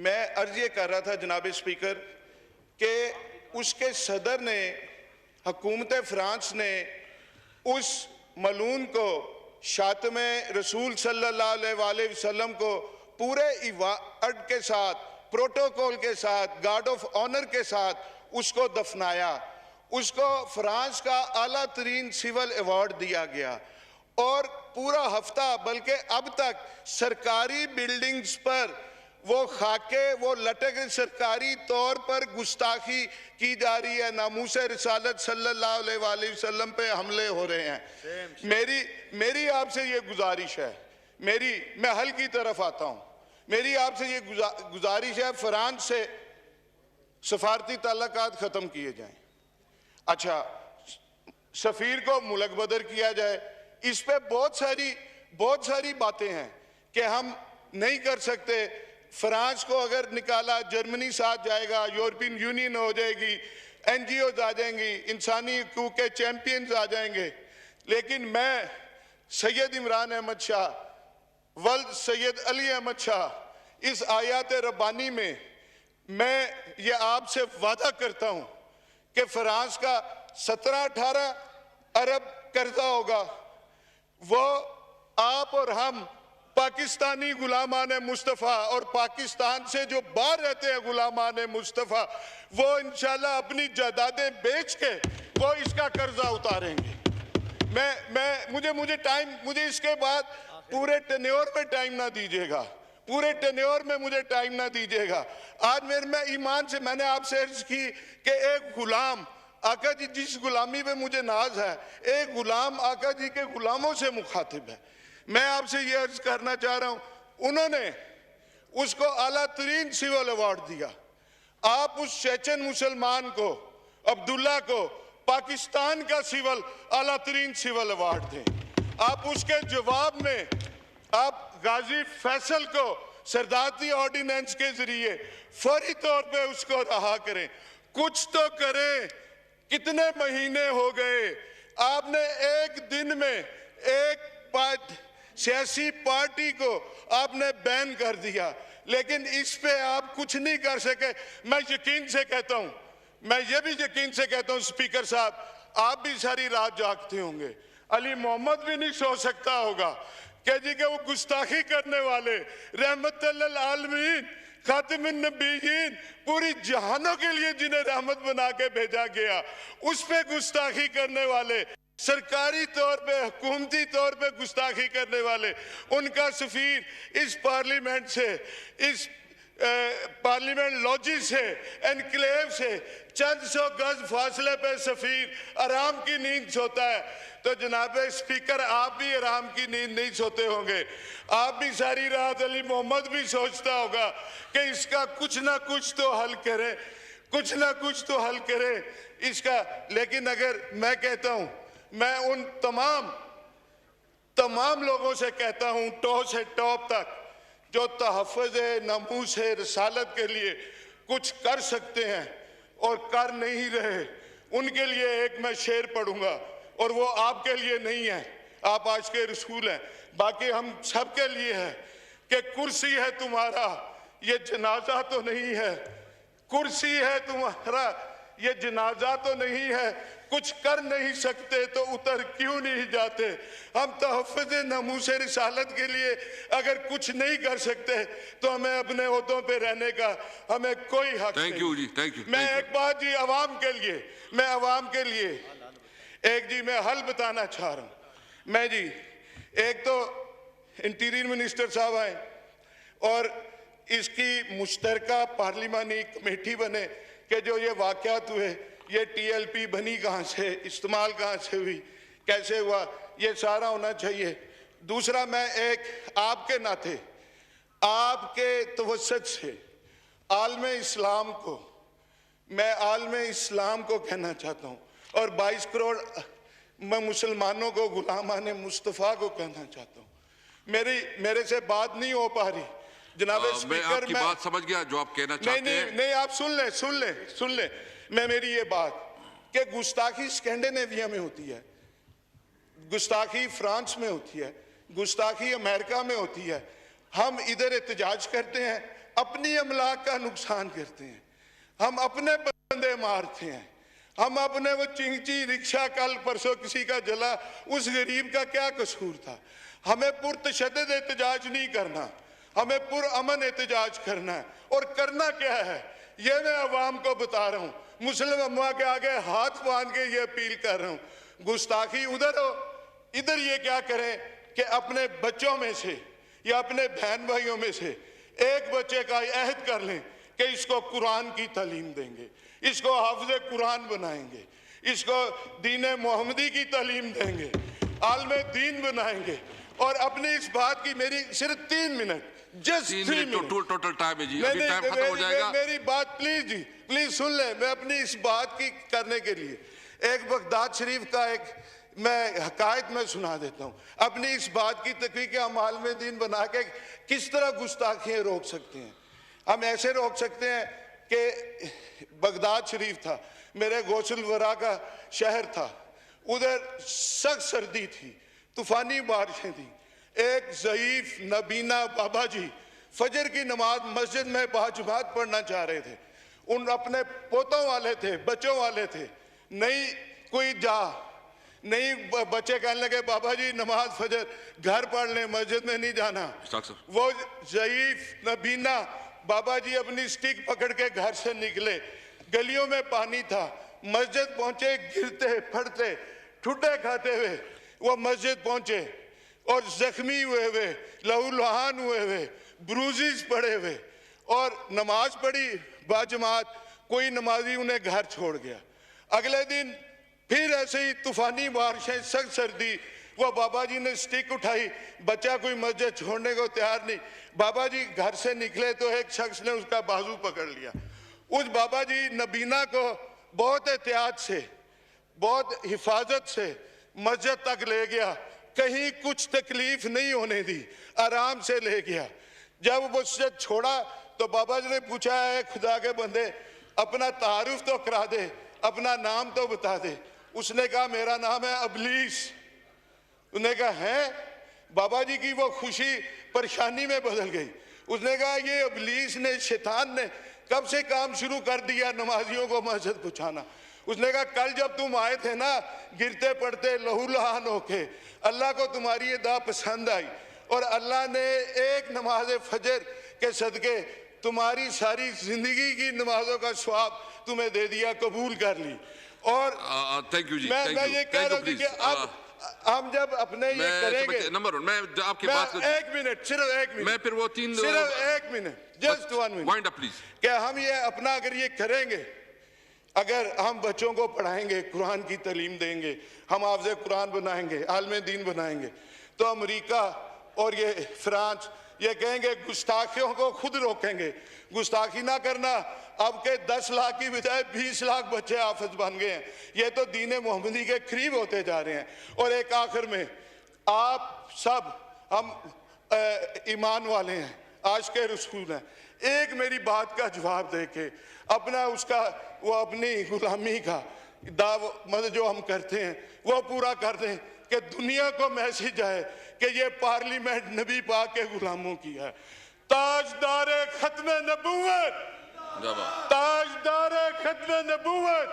मैं अर्ज ये कर रहा था जनाब स्पीकर कि उसके सदर ने, हुकूमत फ्रांस ने उस मलून को, शातमे रसूल सल्लल्लाहु अलैहि वसल्लम को पूरे इबादत के साथ, प्रोटोकॉल के साथ, गार्ड ऑफ ऑनर के साथ उसको दफनाया। उसको फ्रांस का आला तरीन सिविल अवार्ड दिया गया और पूरा हफ्ता, बल्कि अब तक सरकारी बिल्डिंग्स पर वो खाके वो लटक, सरकारी तौर पर गुस्ताखी की जा रही है, नामूस रिसालत सल्लल्लाहु अलैहि वसल्लम पे हमले हो रहे हैं। मेरी आपसे ये गुजारिश है, मैं हल की तरफ आता हूँ। मेरी आपसे ये गुजारिश है, फ्रांस से सफारती ताल्लुकात ख़त्म किए जाएं। अच्छा, सफ़ीर को मुल्क बदर किया जाए। इस पे बहुत सारी बातें हैं कि हम नहीं कर सकते। फ्रांस को अगर निकाला, जर्मनी साथ जाएगा, यूरोपियन यूनियन हो जाएगी, NGOs आ जाएंगी, इंसानी हकूक़ के चैम्पियंस आ जाएंगे। लेकिन मैं सैयद इमरान अहमद शाह, वल्द सैयद अली अहमद शाह, इस आयात रब्बानी में मैं ये आपसे वादा करता हूँ कि फ्रांस का 17-18 अरब कर्जा होगा, वो आप और हम पाकिस्तानी गुलामान मुस्तफ़ा और पाकिस्तान से जो बाहर रहते हैं गुलामान मुस्तफ़ा, वो इंशाल्लाह अपनी जायदादें बेच के वो इसका कर्जा उतारेंगे। मुझे इसके बाद पूरे टेन्योर में टाइम ना दीजिएगा, पूरे टेन्योर में मुझे टाइम ना दीजिएगा। आज मैं ईमान से मैंने आपसे अर्ज की कि एक गुलाम आका जी, जिस गुलामी पे मुझे नाज है, एक गुलाम आका जी के गुलामों से मुखातिब है। मैं आपसे ये अर्ज करना चाह रहा हूँ, उन्होंने उसको आला तरीन सिविल अवार्ड दिया। आप उस चेचन मुसलमान को, अब्दुल्ला को, पाकिस्तान का आला तरीन सिविल अवार्ड दें। आप उसके जवाब में आप गाजी फैसल को सरदारती ऑर्डिनेंस के जरिए फौरी तौर पे उसको रहा करें। कुछ तो करें। कितने महीने हो गए आपने एक दिन में एक सियासी पार्टी को आपने बैन कर दिया, लेकिन इस पे आप कुछ नहीं कर सके। मैं यकीन से कहता हूं, मैं ये भी यकीन से कहता हूं स्पीकर साहब, आप भी सारी रात जागते होंगे। अली मोहम्मद भी नहीं सो सकता होगा कि जी के वो गुस्ताखी करने वाले, रहमतुल्लिल आलमीन, खातिमुन नबीयीन, पूरी जहानों के लिए जिन्हें रहमत बना के भेजा गया, उस पे गुस्ताखी करने वाले, सरकारी तौर पे, हुकूमती तौर पे गुस्ताखी करने वाले, उनका सफीर इस पार्लियामेंट से, इस पार्लियामेंट लॉजी से, एनक्लेव से चंद सौ गज फासले पे सफीर आराम की नींद सोता है। तो जनाब स्पीकर, आप भी आराम की नींद नहीं सोते होंगे। आप भी सारी रात, अली मोहम्मद भी सोचता होगा कि इसका कुछ ना कुछ तो हल करें, कुछ ना कुछ तो हल करें इसका। लेकिन अगर मैं कहता हूं, मैं उन तमाम लोगों से कहता हूं, टॉप से टॉप तक, जो तहफ़्फ़ुज़ नमूस रिसालत के लिए कुछ कर सकते हैं और कर नहीं रहे, उनके लिए एक मैं शेर पढ़ूंगा, और वो आपके लिए नहीं है, आप आज के रसूल हैं, बाकी हम सब के लिए है कि कुर्सी है तुम्हारा, ये जनाजा तो नहीं है। कुर्सी है तुम्हारा, ये जनाजा तो नहीं है। कुछ कर नहीं सकते तो उतर क्यों नहीं जाते। हम तहफ़्फ़ुज़ नमूस रिसालत के लिए अगर कुछ नहीं कर सकते तो हमें अपने ओहदों पे रहने का हमें कोई हक नहीं। Thank you ji, thank you. मैं एक बात जी अवाम के लिए, एक जी मैं हल बताना चाह रहा हूँ। मैं जी, एक तो इंटीरियर मिनिस्टर साहब आए और इसकी मुश्तरका पार्लिमानी कमेटी बने कि जो ये वाक़यात हुए, ये TLP बनी कहाँ से, इस्तेमाल कहाँ से हुई, कैसे हुआ, ये सारा होना चाहिए। दूसरा, मैं एक आपके नाते, आपके तवस्सुत से आलमे इस्लाम को, मैं आलमे इस्लाम को कहना चाहता हूँ और 22 करोड़ मैं मुसलमानों को, गुलामान मुस्तफ़ा को कहना चाहता हूँ। मेरे से बात नहीं हो पा रही जनाब स्पीकर। मैं आपकी बात समझ गया जो आप कहना चाहते हैं। नहीं, आप सुन ले। मैं मेरी ये बात कि गुस्ताखी स्कैंडिनेविया में होती है, गुस्ताखी फ्रांस में होती है, गुस्ताखी अमेरिका में होती है। हम इधर एहतजाज करते हैं, अपनी अमलाक का नुकसान करते हैं, हम अपने बंदे मारते हैं, हम अपने वो चिंची रिक्शा कल परसों किसी का जला, उस गरीब का क्या कसूर था। हमें पुरतशद्दद एहतजाज नहीं करना, हमें पुरअमन एहतजाज करना है। और करना क्या है ये मैं अवाम को बता रहा हूँ, मुस्लिम अम्मा के आगे हाथ बांध के ये अपील कर रहा हूँ। गुस्ताखी उधर हो, इधर ये क्या करें कि अपने बच्चों में से या अपने बहन भाइयों में से एक बच्चे का अहद कर लें कि इसको कुरान की तालीम देंगे, इसको हाफिज़ कुरान बनाएंगे, इसको दीन मोहम्मदी की तालीम देंगे, आलमे दीन बनाएंगे। और अपनी इस बात की मेरी सिर्फ 3 minute, just 3 minute total time है जी, अभी टाइम खत्म हो जाएगा। मेरी बात प्लीज जी, प्लीज सुन ले। मैं अपनी इस बात की करने के लिए एक बगदाद शरीफ का एक मैं हकायत में सुना देता हूँ। अपनी इस बात की तकरीर के हम आलमे दीन बना के किस तरह गुस्ताखियाँ रोक सकते हैं। हम ऐसे रोक सकते हैं कि बगदाद शरीफ था, मेरे गौसल वरा का शहर था, उधर सख्त सर्दी थी, तूफानी बारिशें थी। एक ज़ईफ नबीना बाबा जी फजर की नमाज मस्जिद में बाजुबात पढ़ना चाह रहे थे। उन अपने पोतों वाले थे, बच्चों वाले थे, नहीं कोई नहीं बच्चे कहने लगे बाबा जी नमाज फजर घर पढ़ लें, मस्जिद में नहीं जाना। वो ज़ईफ नबीना बाबा जी अपनी स्टिक पकड़ के घर से निकले, गलियों में पानी था, मस्जिद पहुंचे, गिरते पड़ते ठुड्डे खाते हुए वो मस्जिद पहुंचे और जख्मी हुए लहूलुहान हुए ब्रूजिज पड़े हुए, और नमाज पढ़ी बाजमात, कोई नमाजी उन्हें घर छोड़ गया। अगले दिन फिर ऐसे ही तूफानी बारिशें, सख्त सर्दी, वो बाबा जी ने स्टिक उठाई, बच्चा कोई मस्जिद छोड़ने को तैयार नहीं। बाबा जी घर से निकले तो एक शख्स ने उसका बाजू पकड़ लिया। उस बाबा जी नबीना को बहुत एहतियात से, बहुत हिफाजत से मस्जिद तक ले गया, कहीं कुछ तकलीफ नहीं होने दी, आराम से ले गया। जब वो मस्जिद छोड़ा तो बाबा जी ने पूछा, है खुदा के बंदे अपना तारुफ तो करा दे, अपना नाम तो बता दे। उसने कहा मेरा नाम है अबलीस। उसने कहा है? बाबा जी की वो खुशी परेशानी में बदल गई। उसने कहा ये अबलीस ने, शैतान ने कब से काम शुरू कर दिया नमाजियों को मस्जिद पहुंचाना। उसने कहा कल जब तुम आए थे ना गिरते पड़ते लहूलुहान होके, अल्लाह को तुम्हारी ये दा पसंद आई और अल्लाह ने एक नमाज फजर के सदके तुम्हारी सारी जिंदगी की नमाजों का स्वाब तुम्हें दे दिया, कबूल कर ली। और थैंक यू जी, मैं ये कह रहा हूँ कि अब हम जब अपने ये करेंगे, नंबर वन, मैं आपकी बात एक मिनट, सिर्फ एक मिनट, मैं फिर वो 3 सिर्फ एक minute, just 1 minute, wind up please. क्या हम ये अपना अगर ये करेंगे, अगर हम बच्चों को पढ़ाएंगे, कुरान की तालीम देंगे, हम हाफ़िज़ कुरान बनाएंगे, आलमे दीन बनाएंगे, तो अमेरिका और ये फ्रांस ये कहेंगे गुस्ताखियों को खुद रोकेंगे। गुस्ताखी ना करना, अब के 10 लाख की बजाय 20 लाख बच्चे हाफिज बन गए हैं। ये तो दीन मोहम्मदी के करीब होते जा रहे हैं। और एक आखिर में, आप सब हम ईमान वाले हैं, आशिक़े रसूल हैं, एक मेरी बात का जवाब दे के अपना उसका वो अपनी गुलामी का दाव मतलब जो हम करते हैं वो पूरा कर दें कि दुनिया को मैसेज आए कि ये पार्लियामेंट नबी पाक के गुलामों की है। ताजदारे खत्मे नबूवत, ताजदारे खत्मे नबूवत,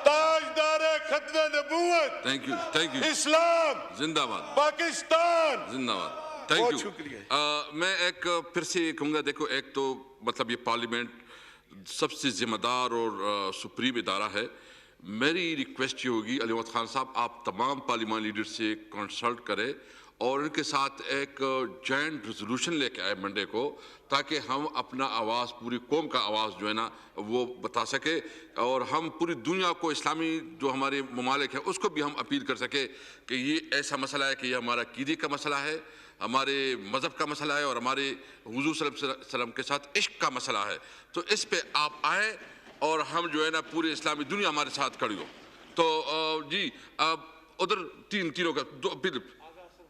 ताजदारे खत्मे नबूवत, थैंक यू इस्लाम जिंदाबाद, पाकिस्तान जिंदाबाद, थैंक यू। शुक्रिया। मैं एक फिर से कहूँगा, देखो एक तो मतलब ये पार्लियामेंट सबसे जिम्मेदार और सुप्रीम इदारा है। मेरी रिक्वेस्ट ये होगी अली मोहम्मद खान साहब, आप तमाम पार्लियामेंट लीडर से कंसल्ट करें और उनके साथ एक जॉइंट रेजोल्यूशन लेके आए मंडे को, ताकि हम अपना आवाज़, पूरी कौम का आवाज़ जो है ना वो बता सके और हम पूरी दुनिया को, इस्लामी जो हमारे ममालिक हैं उसको भी हम अपील कर सके कि ये ऐसा मसला है कि ये हमारा कीदे का मसला है, हमारे मज़हब का मसला है और हमारे हुज़ूर सल्लल्लाहु अलैहि वसल्लम के साथ इश्क का मसला है। तो इस पे आप आए और हम जो है ना पूरे इस्लामी दुनिया हमारे साथ खड़ी हो। तो जी अब उधर तीनों का दो, फिर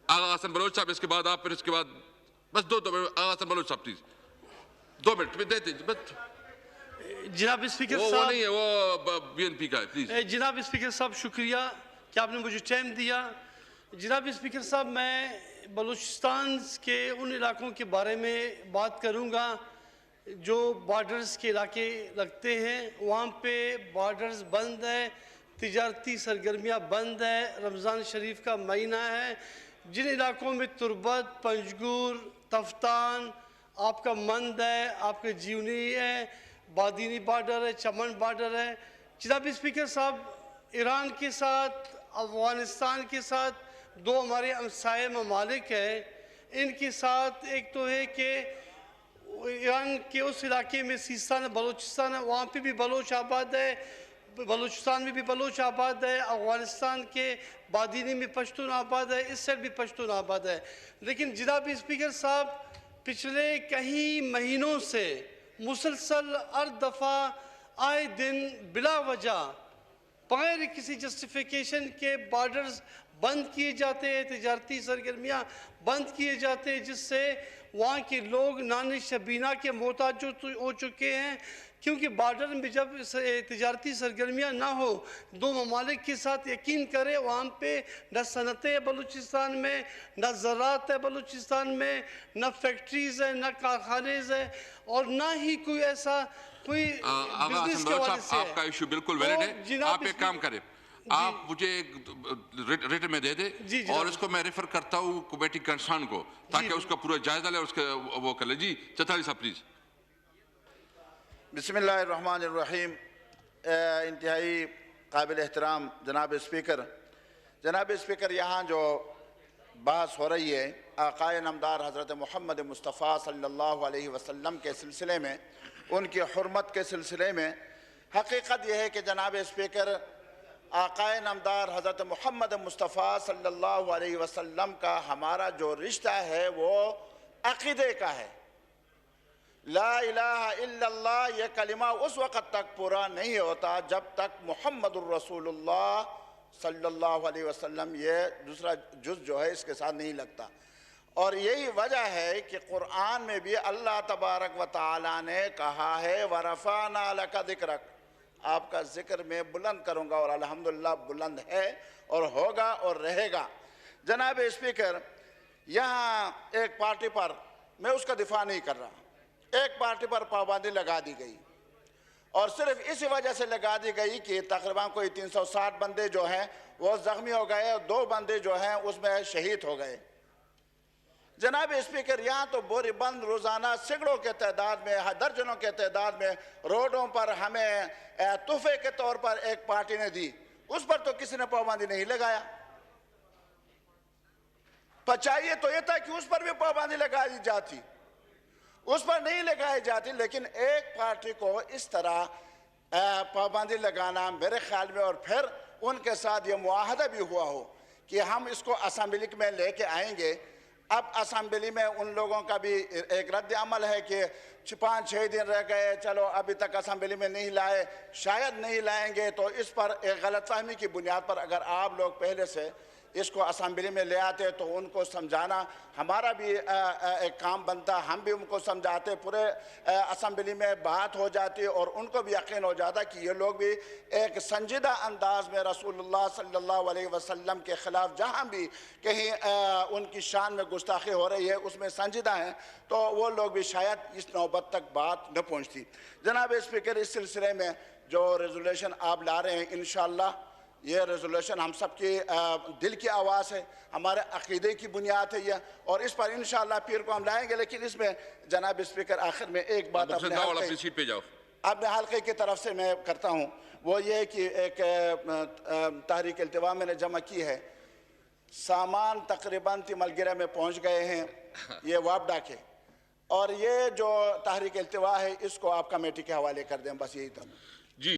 आगा हसन बलोच साहब, इसके बाद आप, फिर इसके बाद बस दो आगा हसन बलोच साहब प्लीज 2 मिनट में देते बस। जनाब स्पीकर वो साहब, नहीं है, वो बीएनपी का है प्लीज। जनाब स्पीकर साहब शुक्रिया कि आपने मुझे टाइम दिया। जनाब स्पीकर साहब, मैं बलूचिस्तान के उन इलाकों के बारे में बात करूंगा जो बॉर्डर्स के इलाके लगते हैं वहाँ पे बॉर्डर्स बंद है, तिजारती सरगर्मियाँ बंद है, रमज़ान शरीफ का महीना है। जिन इलाकों में तुर्बत, पंजगुर, तफ्तान, आपका मंद है, आपके जीवनी है, बादीनी बॉर्डर है, चमन बॉर्डर है। जनाब स्पीकर साहब, ईरान के साथ, अफ़गानिस्तान के साथ दो हमारे हमसाये ममालिक हैं। इनके साथ एक तो है कि ईरान के उस इलाके में सिस्तान बलूचिस्तान है, वहाँ पे भी बलोच आबाद है, बलूचिस्तान में भी बलोच आबाद है, अफ़गानिस्तान के बादीनी में पश्तून आबाद है, इस साइड भी पश्तून आबाद है। लेकिन जनाब स्पीकर साहब, पिछले कई महीनों से मुसलसल हर दफ़ा आए दिन बिला वजह बगैर किसी जस्टिफिकेशन के बॉर्डर्स बंद किए जाते हैं, तिजारती सरगर्मियाँ बंद किए जाते हैं, जिससे वहाँ के लोग नानी शबीना के मोहताज हो चुके हैं। क्योंकि बॉर्डर में जब तिजारती सरगर्मियाँ ना हो, दो ममालिक के साथ यकीन करें, वहाँ पे न सनतें हैं बलूचिस्तान में, न ज़राअत है बलूचिस्तान में, न फैक्ट्रीज़ है, न कारखानेज़ है, और ना ही कोई ऐसा कोई बिजनेस के हवाले से। आपका इशू बिल्कुल वैलिड है। आप एक काम करें, आप मुझे रिटन में दे दे और इसको मैं रेफर करता हूँ कमेटी कंसर्न को, ताकि उसका पूरा जायजा ले, उसका वो कर ले। जी चौधरी साहब प्लीज। बिस्मिल्लाहिर्रहमानिर्रहीम। इंतहाई काबिल एहतराम जनाब स्पीकर, यहाँ जो बहस हो रही है आक़ाए नामदार हज़रत मोहम्मद मुस्तफ़ा सल्लल्लाहु अलैहि वसल्लम के सिलसिले में, उनकी हुर्मत के सिलसिले में, हकीकत यह है कि जनाब स्पीकर, आक़ाए नामदार हज़रत मोहम्मद मुस्तफ़ा सल्लल्लाहु अलैहि वसल्लम का हमारा जो रिश्ता है वो अक़ीदे का है। ला इलाहा इल्लल्लाह ये कलिमा उस वक़्त तक पूरा नहीं होता जब तक मुहम्मदुर रसूलुल्लाह सल्लल्लाहु अलैहि वसल्लम ये दूसरा जुज़ जो है इसके साथ नहीं लगता। और यही वजह है कि कुरान में भी अल्लाह तबारक व तआला ने कहा है वरफ़अना लका ज़िक्रक, आपका ज़िक्र मैं बुलंद करूँगा, और अल्हम्दुलिल्लाह बुलंद है और होगा और रहेगा। जनाब स्पीकर, यहाँ एक पार्टी पर, मैं उसका दिफा नहीं कर रहा, एक पार्टी पर पाबंदी लगा दी गई, और सिर्फ इसी वजह से लगा दी गई कि तकरीबन कोई 360 बंदे जो हैं वो ज़ख्मी हो गए और 2 बंदे जो हैं उसमें शहीद हो गए। जनाब स्पीकर, यहाँ तो बोरीबंद रोज़ाना सैकड़ों के तादाद में, दर्जनों के तादाद में रोडों पर हमें तोहफे के तौर पर एक पार्टी ने दी, उस पर तो किसी ने पाबंदी नहीं लगाया। चाहिए तो यह था कि उस पर भी पाबंदी लगाई जाती, उस पर नहीं लगाई जाती। लेकिन एक पार्टी को इस तरह पाबंदी लगाना मेरे ख्याल में, और फिर उनके साथ ये मुआहदा भी हुआ हो कि हम इसको असेंबली में लेके आएंगे। अब असेंबली में उन लोगों का भी एक रद्द अमल है कि 5-6 दिन रह गए, चलो अभी तक असेंबली में नहीं लाए, शायद नहीं लाएंगे। तो इस पर एक गलतफहमी की बुनियाद पर अगर आप लोग पहले से इसको असेंबली में ले आते तो उनको समझाना हमारा भी एक काम बनता, हम भी उनको समझाते, पूरे असेंबली में बात हो जाती और उनको भी यकीन हो जाता कि ये लोग भी एक संजीदा अंदाज में रसूलुल्लाह सल्लल्लाहु अलैहि वसल्लम के ख़िलाफ़ जहाँ भी कहीं उनकी शान में गुस्ताखी हो रही है उसमें संजीदा हैं, तो वो लोग भी शायद इस नौबत तक बात न पहुँचती। जनाब स्पीकर, इस सिलसिले में जो रेजोल्यूशन आप ला रहे हैं, इंशाअल्लाह ये रेजोल्यूशन हम सबकी दिल की आवाज़ है, हमारे अक़ीदे की बुनियाद है ये, और इस पर इंशाअल्लाह पीर को हम लाएंगे। लेकिन इसमें जनाब स्पीकर आखिर में एक बात अपने हल्के की तरफ से मैं करता हूँ, वो ये कि एक तहरीक इल्तिवा मैंने जमा की है, सामान तकरीबन तिमलगिरा में पहुँच गए हैं ये वापडा के, और ये जो तहरीक इल्तिवा है इसको आप कमेटी के हवाले कर दें, बस यही था।